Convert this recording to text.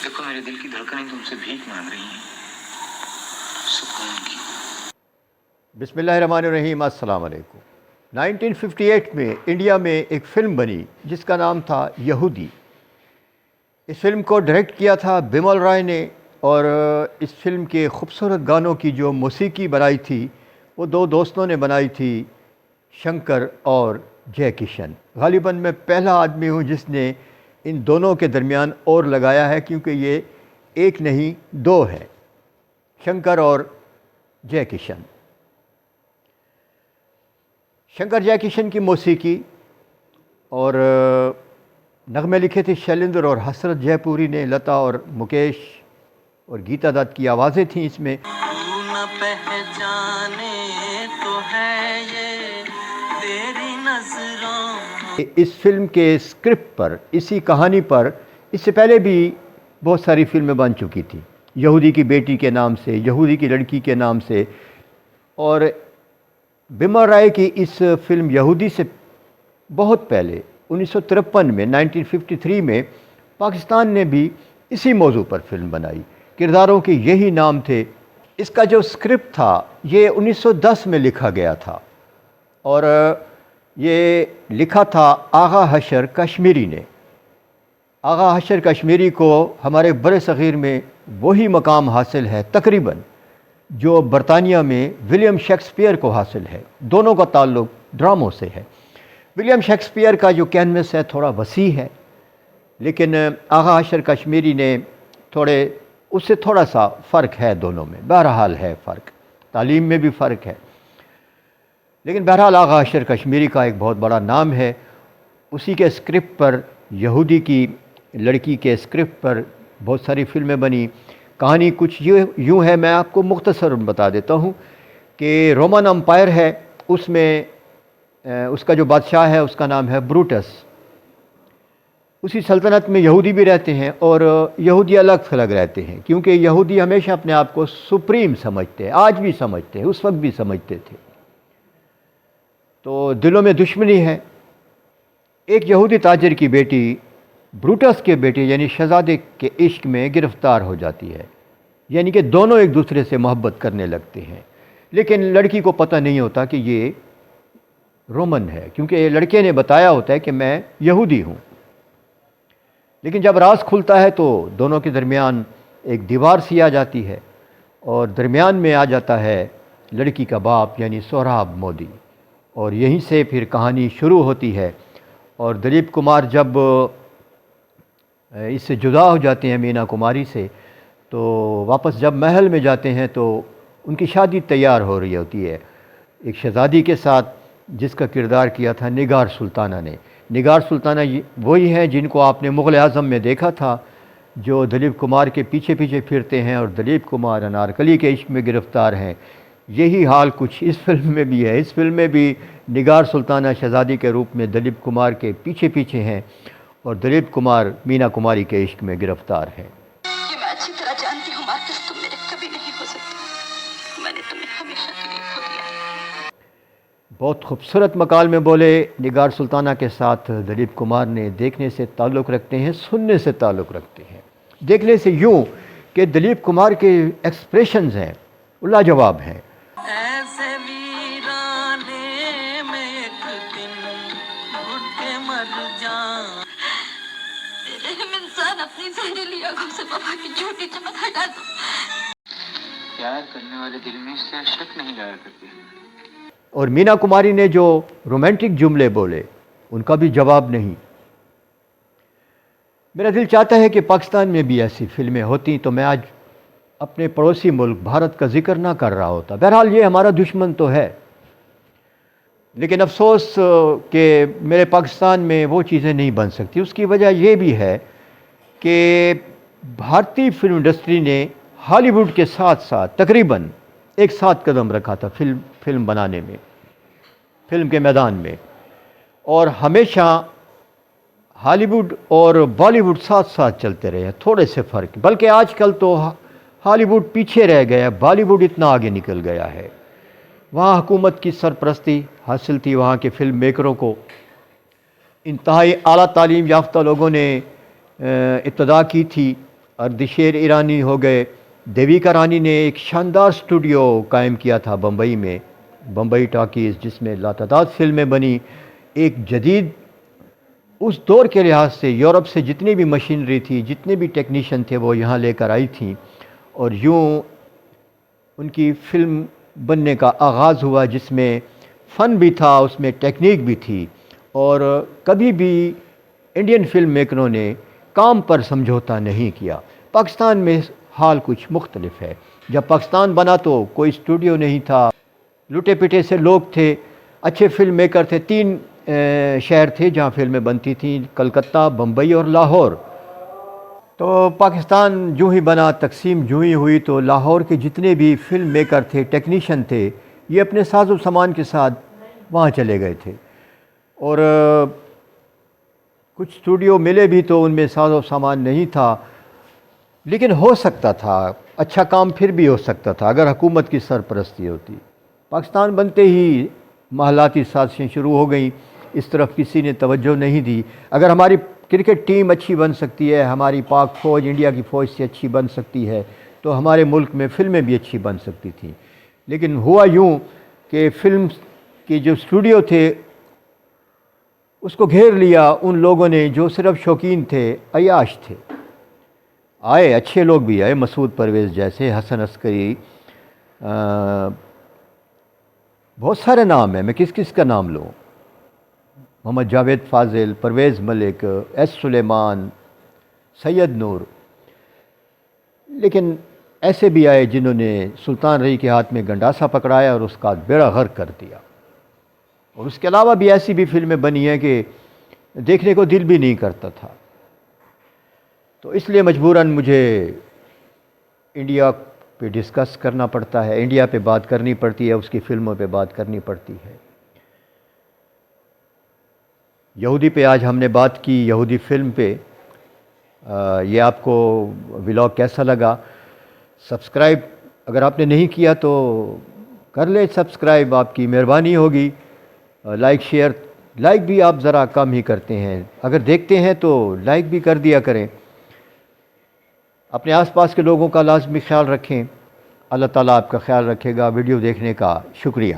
देखो मेरे दिल की धड़कनें तुमसे भीख मांग रही हैं, सुकून की। बिस्मिल्लाहिर्रहमानिर्रहीम, अस्सलाम वालेकुम। 1958 में इंडिया में एक फ़िल्म बनी जिसका नाम था यहूदी। इस फिल्म को डायरेक्ट किया था बिमल रॉय ने, और इस फिल्म के खूबसूरत गानों की जो मौसीकी बनाई थी वो दो दोस्तों ने बनाई थी, शंकर और जय किशन। गालिबन मैं पहला आदमी हूँ जिसने इन दोनों के दरमियान और लगाया है, क्योंकि ये एक नहीं दो है, शंकर और जय किशन। शंकर जय किशन की मौसीकी और नगमे लिखे थे शैलेंद्र और हसरत जयपुरी ने। लता और मुकेश और गीता दत्त की आवाज़ें थीं इसमें। तू न पहचाने तो है ये तेरी नजरों। इस फिल्म के स्क्रिप्ट पर, इसी कहानी पर इससे पहले भी बहुत सारी फिल्में बन चुकी थी, यहूदी की बेटी के नाम से, यहूदी की लड़की के नाम से। और बिमल रॉय की इस फिल्म यहूदी से बहुत पहले 1953 में 1953 में पाकिस्तान ने भी इसी मौजू पर फिल्म बनाई। किरदारों के यही नाम थे। इसका जो स्क्रिप्ट था ये 1910 में लिखा गया था और ये लिखा था आगा हशर कश्मीरी ने। आगा हशर कश्मीरी को हमारे बर सग़ीर में वही मकाम हासिल है तकरीबन जो बरतानिया में विलियम शेक्सपियर को हासिल है। दोनों का ताल्लुक़ ड्रामों से है। विलियम शेक्सपियर का जो कैनवस है थोड़ा वसी है, लेकिन आगा हशर कश्मीरी ने उससे थोड़ा सा फ़र्क है दोनों में। बहरहाल है फ़र्क, तालीम में भी फ़र्क है, लेकिन बहरहाल आगा हशर कश्मीरी का एक बहुत बड़ा नाम है। उसी के स्क्रिप्ट पर, यहूदी की लड़की के स्क्रिप्ट पर बहुत सारी फिल्में बनी। कहानी कुछ यूँ है, मैं आपको मुख्तसर बता देता हूँ कि रोमन अम्पायर है, उसमें उसका जो बादशाह है उसका नाम है ब्रूटस। उसी सल्तनत में यहूदी भी रहते हैं और यहूदी अलग थलग रहते हैं, क्योंकि यहूदी हमेशा अपने आप को सुप्रीम समझते हैं, आज भी समझते हैं, उस वक्त भी समझते थे। तो दिलों में दुश्मनी है। एक यहूदी ताजिर की बेटी ब्रूटस के बेटे यानी शहजादे के इश्क में गिरफ़्तार हो जाती है, यानी कि दोनों एक दूसरे से मोहब्बत करने लगते हैं। लेकिन लड़की को पता नहीं होता कि ये रोमन है, क्योंकि लड़के ने बताया होता है कि मैं यहूदी हूँ। लेकिन जब राज खुलता है तो दोनों के दरमियान एक दीवार सी आ जाती है और दरमियान में आ जाता है लड़की का बाप यानी सोहराब मोदी, और यहीं से फिर कहानी शुरू होती है। और दिलीप कुमार जब इससे जुदा हो जाते हैं मीना कुमारी से, तो वापस जब महल में जाते हैं तो उनकी शादी तैयार हो रही होती है एक शहज़ादी के साथ, जिसका किरदार किया था निगार सुल्ताना ने। निगार सुल्ताना वही हैं जिनको आपने मुग़ल आज़म में देखा था, जो दिलीप कुमार के पीछे पीछे फिरते हैं और दिलीप कुमार अनारकली के इश्क में गिरफ़्तार हैं। यही हाल कुछ इस फिल्म में भी है। इस फिल्म में भी निगार सुल्ताना शहज़ादी के रूप में दिलीप कुमार के पीछे पीछे हैं और दिलीप कुमार मीना कुमारी के इश्क में गिरफ़्तार हैं। ये मैं अच्छी तरह जानती हूँ, मार्कस तुम मेरे कभी नहीं हो सकते। मैंने तुम्हें हमेशा के लिए खो दिया। बहुत खूबसूरत मकाल में बोले निगार सुल्ताना के साथ दिलीप कुमार ने। देखने से ताल्लुक़ रखते हैं, सुनने से ताल्लुक़ रखते हैं। देखने से यूँ कि दिलीप कुमार के एक्सप्रेशंस हैं वो लाजवाब हैं। ऐसे वीराने में एक दिन घुट के मर जाऊं। इंसान अपनी जहरीली आंखों से वफा की झूठी चमक हटा दो। प्यार करने वाले दिल में इससे शक नहीं लाया करते। और मीना कुमारी ने जो रोमांटिक जुमले बोले उनका भी जवाब नहीं। मेरा दिल चाहता है कि पाकिस्तान में भी ऐसी फिल्में होती तो मैं आज अपने पड़ोसी मुल्क भारत का जिक्र ना कर रहा होता। बहरहाल ये हमारा दुश्मन तो है, लेकिन अफसोस कि मेरे पाकिस्तान में वो चीज़ें नहीं बन सकती। उसकी वजह ये भी है कि भारतीय फिल्म इंडस्ट्री ने हॉलीवुड के साथ साथ तकरीबन एक साथ कदम रखा था फिल्म बनाने में, फिल्म के मैदान में। और हमेशा हॉलीवुड और बॉलीवुड साथ साथ चलते रहे हैं, थोड़े से फ़र्क। बल्कि आजकल तो हॉलीवुड पीछे रह गया, बॉलीवुड इतना आगे निकल गया है। वहाँ हुकूमत की सरपरस्ती हासिल थी वहाँ के फिल्म मेकरों को। इंतहाई आला तालीम याफ्ता लोगों ने इब्तदा की थी اردشیر ایرانی ہو گئے، دیویکا رانی نے ایک شاندار اسٹوڈیو قائم کیا تھا بمبئی میں، بمبئی ٹاکیز، جس میں لاتعداد فلمیں بنی. ایک جدید اس دور کے لحاظ سے یورپ سے جتنی بھی مشینری تھی، جتنے بھی ٹیکنیشین تھے، وہ یہاں لے کر آئی تھیں، اور یوں ان کی فلم بننے کا آغاز ہوا، جس میں فن بھی تھا، اس میں ٹیکنیک بھی تھی. اور کبھی بھی انڈین فلم میکروں نے کام پر سمجھوتا نہیں کیا. پاکستان میں حال کچھ مختلف ہے. جب پاکستان بنا تو کوئی اسٹوڈیو نہیں تھا، لٹے پٹے سے لوگ تھے، اچھے فلم میکر تھے. 3 شہر تھے جہاں فلمیں بنتی تھیں، کلکتہ، بمبئی اور لاہور. تو پاکستان جو ہی بنا، تقسیم جو ہی ہوئی، تو لاہور کے جتنے بھی فلم میکر تھے، ٹیکنیشین تھے، یہ اپنے ساز و سامان کے ساتھ وہاں چلے گئے تھے. اور کچھ اسٹوڈیو ملے بھی تو ان میں ساز و سامان نہیں تھا، لیکن ہو سکتا تھا، اچھا کام پھر بھی ہو سکتا تھا اگر حکومت کی سرپرستی ہوتی. پاکستان بنتے ہی محلاتی سازشیں شروع ہو گئیں، اس طرف کسی نے توجہ نہیں دی. اگر ہماری کرکٹ ٹیم اچھی بن سکتی ہے، ہماری پاک فوج انڈیا کی فوج سے اچھی بن سکتی ہے، تو ہمارے ملک میں فلمیں بھی اچھی بن سکتی تھیں. لیکن ہوا یوں کہ فلم کے جو اسٹوڈیو تھے اس کو گھیر لیا ان لوگوں نے جو صرف شوقین تھے، عیاش تھے. آئے اچھے لوگ بھی آئے، مسعود پرویز جیسے، حسن عسکری، بہت سارے نام ہیں، میں کس کس کا نام لوں، محمد جاوید فاضل، پرویز ملک، ایس سلیمان، سید نور. لیکن ایسے بھی آئے جنہوں نے سلطان رئی کے ہاتھ میں گنڈاسا پکڑایا اور اس کا بیڑا غرق کر دیا. اور اس کے علاوہ بھی ایسی بھی فلمیں بنی ہیں کہ دیکھنے کو دل بھی نہیں کرتا تھا. تو اس لیے مجبوراً مجھے انڈیا پہ ڈسکس کرنا پڑتا ہے، انڈیا پہ بات کرنی پڑتی ہے، اس کی فلموں پہ بات کرنی پڑتی ہے. یہودی پہ آج ہم نے بات کی، یہودی فلم پہ. یہ آپ کو ولاگ کیسا لگا؟ سبسکرائب اگر آپ نے نہیں کیا تو کر لیں سبسکرائب، آپ کی مہربانی ہوگی. لائک شیئر، لائک بھی آپ ذرا کم ہی کرتے ہیں، اگر دیکھتے ہیں تو لائک بھی کر دیا کریں. اپنے آس پاس کے لوگوں کا لازمی خیال رکھیں. اللہ تعالیٰ آپ کا خیال رکھے گا. ویڈیو دیکھنے کا شکریہ.